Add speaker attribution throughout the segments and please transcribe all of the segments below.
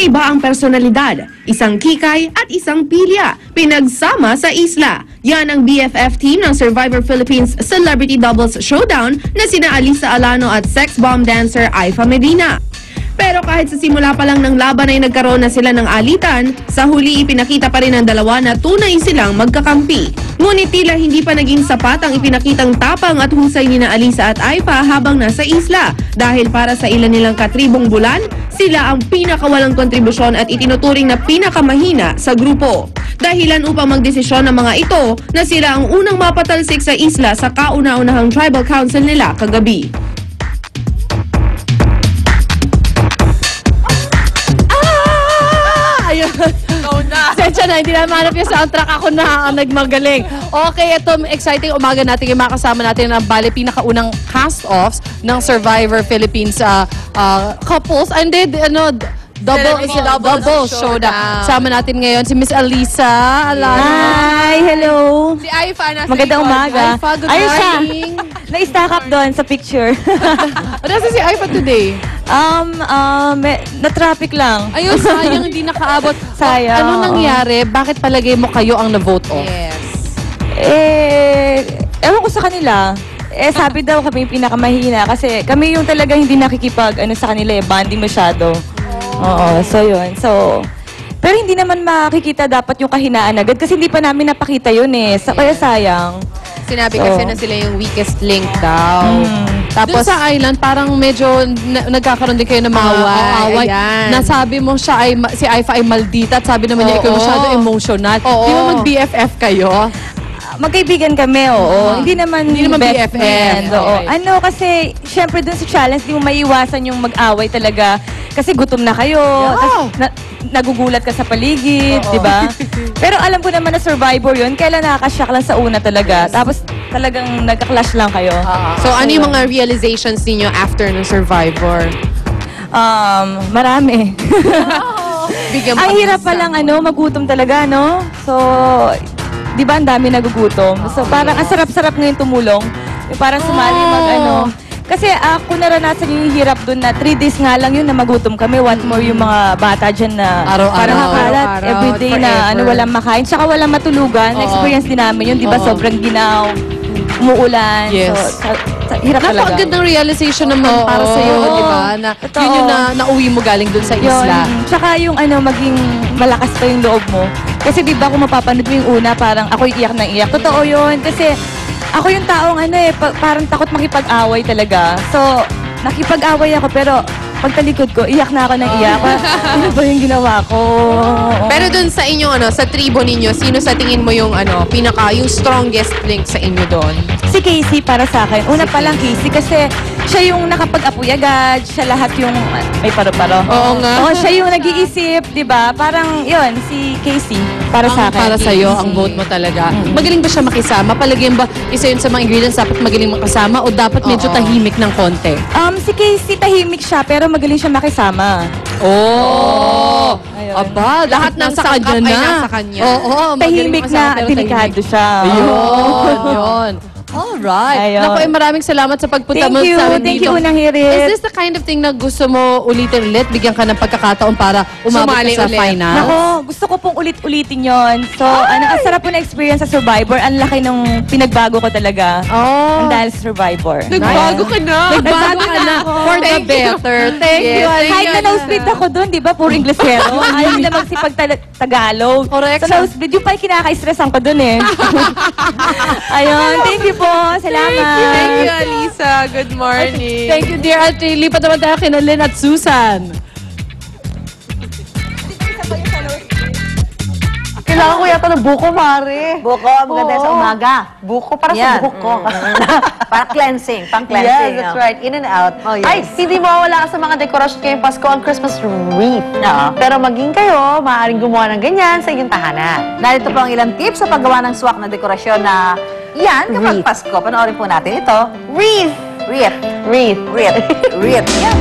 Speaker 1: Magkaiba ang personalidad, isang kikay at isang pilya, pinagsama sa isla. Yan ang BFF team ng Survivor Philippines Celebrity Doubles Showdown na sina Alisa Alano at sex bomb dancer Aifa Medina. Pero kahit sa simula pa lang ng laban ay nagkaroon na sila ng alitan, sa huli ipinakita pa rin ng dalawa na tunay silang magkakampi. Ngunit tila hindi pa naging sapat ang ipinakitang tapang at husay ni na Alisa at Aifa habang nasa isla. Dahil para sa ilan nilang katribong bulan, sila ang pinakawalang kontribusyon at itinuturing na pinakamahina sa grupo. Dahilan upang magdesisyon ng mga ito na sila ang unang mapatalsik sa isla sa kauna-unahang tribal council nila kagabi.
Speaker 2: Sensya na, hindi na manap yung soundtrack. Ako na ang nagmagaling. Okay, ito, exciting umaga natin. Yung makasama natin na bali pinakaunang cast-offs ng Survivor Philippines couples. And then, double showdown. Sama natin ngayon si Miss Alisa Alano.
Speaker 3: Hi, hello.
Speaker 2: Si Aifa na
Speaker 3: Magandang umaga.
Speaker 2: Aifa, good
Speaker 3: Ayun siya.
Speaker 2: morning.
Speaker 3: Na-stack up doon sa picture.
Speaker 2: Nasa si Aifa today?
Speaker 3: Na-traffic lang.
Speaker 2: Ayun, sayang hindi nakaabot.
Speaker 3: Sayang.
Speaker 2: Ano nangyari? Bakit palagay mo kayo ang na-vote off?
Speaker 3: Ewan ko sa kanila. Sabi daw kami yung pinakamahina kasi kami yung talaga hindi nakikipag sa kanila bonding masyado. Oo, so yun. Pero hindi naman makikita dapat yung kahinaan agad kasi hindi pa namin napakita yun kaya sayang.
Speaker 4: Sinabi kasi na sila yung weakest link daw.
Speaker 2: Tapos sa island, parang medyo nagkakaroon din kayo ng mga away. Nasabi mo si Aifa ay maldita at sabi naman niya ikaw masyado emotional. Di ba mag-BFF kayo?
Speaker 3: Magkaibigan kami, oo. Hindi naman best
Speaker 2: BFF.
Speaker 3: friend, oo. Kasi syempre dun sa challenge, di mo maiiwasan yung mag-away talaga. Kasi gutom na kayo, nagugulat ka sa paligid, di ba? Pero alam ko naman na Survivor yun, kailan nakaka-shock lang sa una talaga. Tapos talagang nagka-clash lang kayo.
Speaker 4: So, ano yung mga realizations niyo after ng Survivor?
Speaker 3: Marami. Ang hirap palang magutom talaga, no? So, di ba ang dami nagugutom? So, parang ang sarap-sarap ngayon tumulong. Parang sumali Kasi ako naranasan yung hirap dun na 3 days nga lang yun na magutom kami. What more yung mga bata dyan na parang hakalat everyday na walang makain. Tsaka walang matulugan. Na-experience din namin yun. Di ba sobrang ginaw, umuulan.
Speaker 2: Yes.
Speaker 3: So, hirap talaga.
Speaker 2: Napakagandang realization naman para sa'yo, di ba? Na yun yung nauwi mo galing dun sa isla.
Speaker 3: Tsaka yung maging malakas pa yung loob mo. Kasi di ba kung mapapanood mo yung una, parang ako iyak na iyak. Totoo yun. Kasi ako yung taong parang takot makipag-away talaga. So, nakipag-away ako pero pagtalikod ko, iyak na ako ng iyak. Ano ba yung ginawa ko?
Speaker 4: Pero dun sa inyo, sa tribo ninyo, sino sa tingin mo yung yung strongest link sa inyo doon?
Speaker 3: Si Casey para sa akin. Una pa lang Casey kasi siya yung nakapag-apoy agad. Siya lahat yung may paro-paro.
Speaker 2: Oo nga.
Speaker 3: Oo, siya yung nag-iisip, di ba? Parang yun, si Casey para sa akin.
Speaker 2: Para sa'yo, ang vote mo talaga. Magaling ba siya makisama? Palagay ba isa yun sa mga ingredients dapat magaling makasama o dapat medyo tahimik ng konti?
Speaker 3: Si Casey tahimik siya pero magaling siya makisama.
Speaker 2: Ayun. Aba, lahat ng
Speaker 4: sangkap
Speaker 2: kanya
Speaker 4: ay
Speaker 2: na.
Speaker 4: nasa kanya.
Speaker 3: Tahimik na, delikado siya.
Speaker 2: Yun. Alright.
Speaker 3: Ayun.
Speaker 2: Naku, maraming salamat sa pagpunta mo sa amin dito.
Speaker 3: Thank you, Unang Hirit.
Speaker 2: Is this the kind of thing na gusto mo ulitin ulit? Bigyan ka ng pagkakataon para umabot
Speaker 4: Sumali
Speaker 2: ka sa
Speaker 4: ulit.
Speaker 2: final?
Speaker 3: Nako, gusto ko pong ulit-ulitin yon. So, ang sarap po na experience sa Survivor. Ang laki nung pinagbago ko talaga. Ang dahil sa Survivor.
Speaker 4: Nagbago ka na.
Speaker 2: Nagbago ka na for the better. Thank you, Alisa.
Speaker 3: Kahit na nosebleed ako doon, di ba? Puro Inglesero. Ayaw nila magsipag-Tagalog.
Speaker 2: Correct.
Speaker 3: So, nosebleed, yung pa yung kinaka-stressan ko doon Ayun, thank you po. Salamat.
Speaker 4: Thank you, Alisa. Good morning.
Speaker 2: Thank you, dear. At lipat naman tayo kina Lynn at Susan.
Speaker 5: Kailangan ko yata ng buko, Mare.
Speaker 6: Buko, maganda sa umaga.
Speaker 5: Buko para
Speaker 6: Yan.
Speaker 5: sa buko.
Speaker 6: Para cleansing, pang
Speaker 5: Yes,
Speaker 6: cleansing.
Speaker 5: that's right. In and out.
Speaker 6: Oh, yes.
Speaker 5: Ay, hindi mawawala sa mga dekorasyon ngayong Pasko ang Christmas wreath.
Speaker 6: Oo.
Speaker 5: Pero maging kayo, maaaring gumawa ng ganyan sa inyong tahanan.
Speaker 6: Narito po ang ilang tips sa paggawa ng swak na dekorasyon na yan kapag
Speaker 5: Wreath.
Speaker 6: Pasko. Panoorin po natin ito.
Speaker 5: Wreath!
Speaker 6: Wreath.
Speaker 5: Wreath.
Speaker 6: Wreath. Wreath. Yan.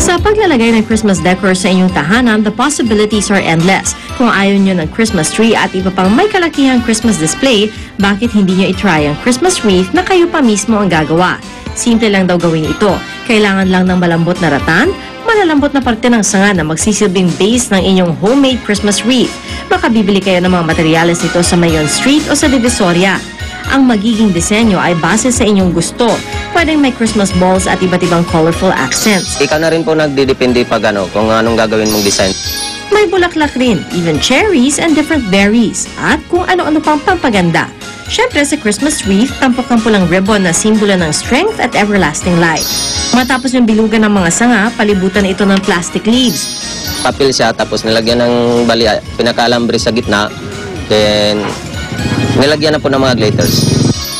Speaker 7: Sa paglalagay ng Christmas decor sa inyong tahanan, the possibilities are endless. Kung ayaw nyo ng Christmas tree at iba pang may kalakihang Christmas display, bakit hindi nyo itry ang Christmas wreath na kayo pa mismo ang gagawa? Simple lang daw gawin ito. Kailangan lang ng malambot na ratan, malalambot na parte ng sanga na magsisilbing base ng inyong homemade Christmas wreath. Makabibili kayo ng mga materyales nito sa Mayon Street o sa Divisoria. Ang magiging disenyo ay base sa inyong gusto. Pwedeng may Christmas balls at iba't ibang colorful accents.
Speaker 8: Ikaw na rin po nagdidepende pag kung anong gagawin mong design.
Speaker 7: May bulaklak rin, even cherries and different berries, at kung ano-ano pang pampaganda. Siyempre sa Christmas wreath, tampok-tampulang ribbon na simbolo ng strength at everlasting life. Matapos yung bilugan ng mga sanga, palibutan ito ng plastic leaves.
Speaker 8: Papel siya, tapos nilagyan ng pinakalambre sa gitna, then nilagyan na po ng mga glitters.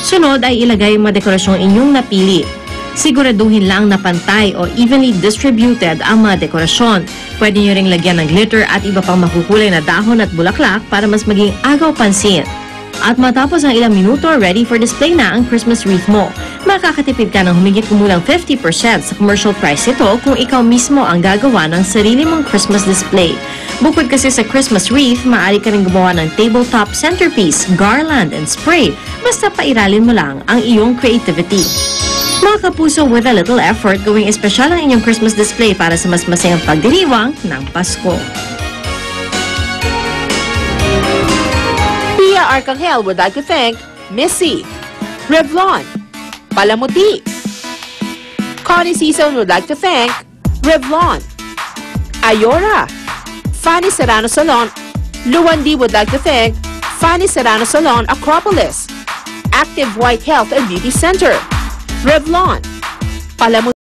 Speaker 7: Sunod ay ilagay ang mga dekorasyong inyong napili. Siguraduhin lang na pantay o evenly distributed ang mga dekorasyon. Pwede nyo ring lagyan ng glitter at iba pang makukulay na dahon at bulaklak para mas maging agaw pansin. At matapos ang ilang minuto, ready for display na ang Christmas wreath mo. Makakatipid ka ng humigit kumulang 50% sa commercial price ito kung ikaw mismo ang gagawa ng sarili mong Christmas display. Bukod kasi sa Christmas wreath, maaari ka rin gumawa ng tabletop centerpiece, garland, and spray. Basta pairalin mo lang ang iyong creativity. Mga kapuso, with a little effort, gawing espesyal ang inyong Christmas display para sa mas masayang pagdiriwang ng Pasko.
Speaker 9: Pia Arcangel would like to thank Missy, Revlon, Palamuti. Connie Sison would like to thank Revlon, Ayora, Fanny Serrano Salon. Luwandi would like to thank Fanny Serrano Salon, Acropolis, Active White Health and Beauty Center, Revlon, Palamuti.